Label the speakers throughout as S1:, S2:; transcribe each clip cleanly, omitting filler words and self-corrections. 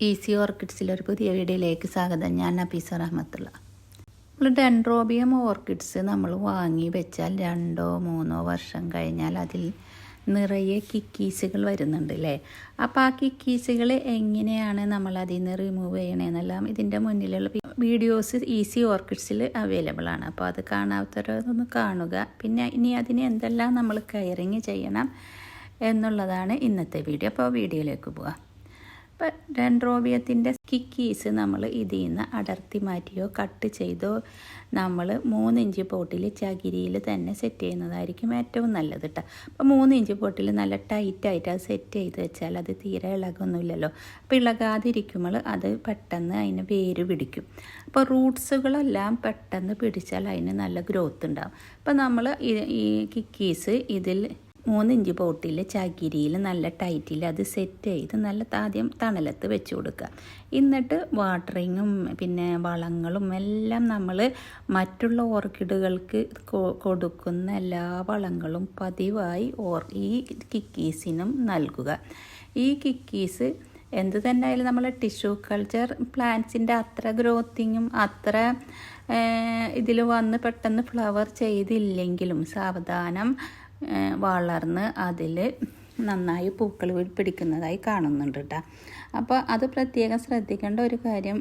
S1: Easy ഓർക്കിഡ്സിലെ ഒരു പുതിയ വീഡിയോയിലേക്ക് സ്വാഗതം. ഞാൻ നഫീസ റഹ്മത്തുള്ള. നമ്മൾ ഡെൻഡ്രോബിയം ഓർക്കിഡ്സ് നമ്മൾ വാങ്ങി വെച്ചാൽ 2-3 വർഷം കഴിഞ്ഞാൽ അതിൽ നിറയെ കിക്കീസുകൾ വരുന്നുണ്ട് അല്ലേ. അപ്പോൾ ആ കിക്കീസുകൾ എങ്ങനെയാണ് നമ്മൾ അതിൽ നിന്ന് റിമൂവ് ചെയ്യണമെന്നെല്ലാം ഇതിൻ്റെ മുന്നിലുള്ള വീഡിയോസ് ഈസി ഓർക്കിഡ്സിൽ അവൈലബിൾ ആണ്. അപ്പോൾ അത് കാണാത്തവരൊന്ന് കാണുക. പിന്നെ ഇനി അതിന് എന്തെല്ലാം നമ്മൾ കെയറിങ് ചെയ്യണം എന്നുള്ളതാണ് ഇന്നത്തെ വീഡിയോ. അപ്പോൾ വീഡിയോയിലേക്ക് പോകാം. ഇപ്പം ഡെൻഡ്രോബിയത്തിൻ്റെ കിക്കീസ് നമ്മൾ ഇതിൽ നിന്ന് അടർത്തി മാറ്റിയോ കട്ട് ചെയ്തോ നമ്മൾ 3 ഇഞ്ച് പോട്ടിൽ ചകിരിയിൽ തന്നെ സെറ്റ് ചെയ്യുന്നതായിരിക്കും ഏറ്റവും നല്ലത് കേട്ടോ. അപ്പോൾ 3 ഇഞ്ച് പോട്ടിൽ നല്ല ടൈറ്റായിട്ട് അത് സെറ്റ് ചെയ്ത് വെച്ചാൽ അത് തീരെ ഇളകൊന്നുമില്ലല്ലോ. അപ്പോൾ ഇളകാതിരിക്കുമ്പോൾ അത് പെട്ടെന്ന് അതിന് വേര് പിടിക്കും. അപ്പോൾ റൂട്ട്സുകളെല്ലാം പെട്ടെന്ന് പിടിച്ചാൽ അതിന് നല്ല ഗ്രോത്ത് ഉണ്ടാകും. അപ്പോൾ നമ്മൾ ഈ കിക്കീസ് ഇതിൽ 3 ഇഞ്ച് പോട്ടിൽ ചകിരിയിൽ നല്ല ടൈറ്റിൽ അത് സെറ്റ് ചെയ്ത് നല്ല ആദ്യം തണലത്ത് വെച്ച് കൊടുക്കുക. എന്നിട്ട് വാട്ടറിങ്ങും പിന്നെ വളങ്ങളും എല്ലാം നമ്മൾ മറ്റുള്ള ഓർക്കിഡുകൾക്ക് കൊടുക്കുന്ന എല്ലാ വളങ്ങളും പതിവായി ഈ കിക്കീസിനും നൽകുക. ഈ കിക്കീസ് എന്ത് തന്നെ ആയാലും നമ്മൾ ടിഷ്യൂ കൾച്ചർ പ്ലാന്റ്സിൻ്റെ അത്ര ഗ്രോത്തിങ്ങും അത്ര ഇതിൽ വന്ന് പെട്ടെന്ന് ഫ്ലവർ ചെയ്തില്ലെങ്കിലും സാവധാനം വളർന്ന് അതിൽ നന്നായി പൂക്കൾ പിടിക്കുന്നതായി കാണുന്നുണ്ട് കേട്ടോ. അപ്പോൾ അത് പ്രത്യേകം ശ്രദ്ധിക്കേണ്ട ഒരു കാര്യം,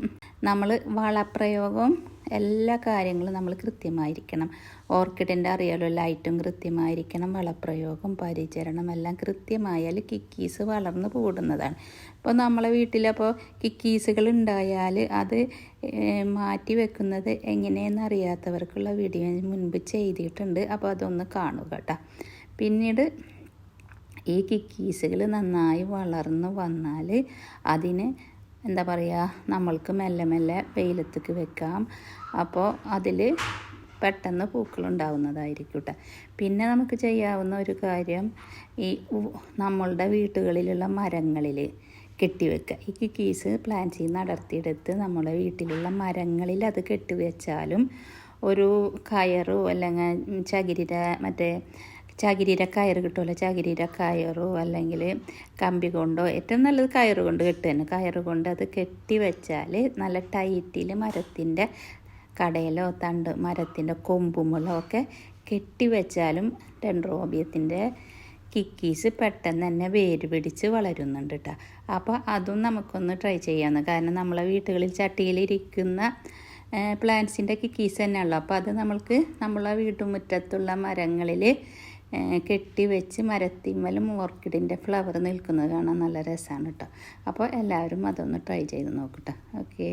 S1: നമ്മൾ വളപ്രയോഗം എല്ലാ കാര്യങ്ങളും നമ്മൾ കൃത്യമായിരിക്കണം. ഓർക്കിഡിൻ്റെ അറിയാലോ, ലൈറ്റും കൃത്യമായിരിക്കണം, വളപ്രയോഗം പരിചരണം എല്ലാം കൃത്യമായാൽ കിക്കീസ് വളർന്ന് കൂടുന്നതാണ്. ഇപ്പോൾ നമ്മളെ വീട്ടിലപ്പോൾ കിക്കീസുകൾ ഉണ്ടായാൽ അത് മാറ്റി വെക്കുന്നത് എങ്ങനെയെന്ന് അറിയാത്തവർക്കുള്ള വീഡിയോ മുൻപ് ചെയ്തിട്ടുണ്ട്. അപ്പോൾ അതൊന്ന് കാണുക കേട്ടോ. പിന്നീട് ഈ കിക്കീസുകൾ നന്നായി വളർന്നു വന്നാൽ അതിന് എന്താ പറയുക, നമ്മൾക്ക് മെല്ലെ മെല്ലെ വെയിലത്തേക്ക് വെക്കാം. അപ്പോൾ അതിൽ പെട്ടെന്ന് പൂക്കളുണ്ടാവുന്നതായിരിക്കും കേട്ടോ. പിന്നെ നമുക്ക് ചെയ്യാവുന്ന ഒരു കാര്യം, ഈ നമ്മളുടെ വീട്ടുകളിലുള്ള മരങ്ങളിൽ കെട്ടിവെക്കുക. ഈ കിക്കീസ് പ്ലാന്റ്സിൽ നിന്ന് അടർത്തിയെടുത്ത് നമ്മളെ വീട്ടിലുള്ള മരങ്ങളിൽ അത് കെട്ടിവെച്ചാലും ഒരു കയറോ അല്ലെങ്കിൽ ചകിരിയുടെ കയറ് കിട്ടുമല്ലോ, ചകിരിയുടെ കയറോ അല്ലെങ്കിൽ കമ്പി കൊണ്ടോ, ഏറ്റവും നല്ലത് കയറ് കൊണ്ട് കെട്ടുകയാണ്. കയറ് കൊണ്ട് അത് കെട്ടി വെച്ചാൽ നല്ല ടൈറ്റിൽ മരത്തിൻ്റെ കടയിലോ മരത്തിൻ്റെ കൊമ്പുമുളോ ഒക്കെ കെട്ടിവെച്ചാലും ഡെൻഡ്രോബിയത്തിൻ്റെ കിക്കീസ് പെട്ടെന്ന് തന്നെ വേര് പിടിച്ച് വളരുന്നുണ്ട് കേട്ടോ. അപ്പോൾ അതും നമുക്കൊന്ന് ട്രൈ ചെയ്യാമെന്ന്. കാരണം നമ്മളെ വീട്ടുകളിൽ ചട്ടിയിലിരിക്കുന്ന പ്ലാന്റ്സിൻ്റെ കിക്കീസ് തന്നെയുള്ളൂ. അപ്പോൾ അത് നമ്മളെ വീട്ടുമുറ്റത്തുള്ള മരങ്ങളിൽ കെട്ടിവെച്ച് മരത്തിന്മേലും ഓർക്കിഡിൻ്റെ ഫ്ലവർ നിൽക്കുന്നത് കാണാൻ നല്ല രസമാണ് കേട്ടോ. അപ്പോൾ എല്ലാവരും അതൊന്ന് ട്രൈ ചെയ്ത് നോക്കട്ടെ. ഓക്കേ.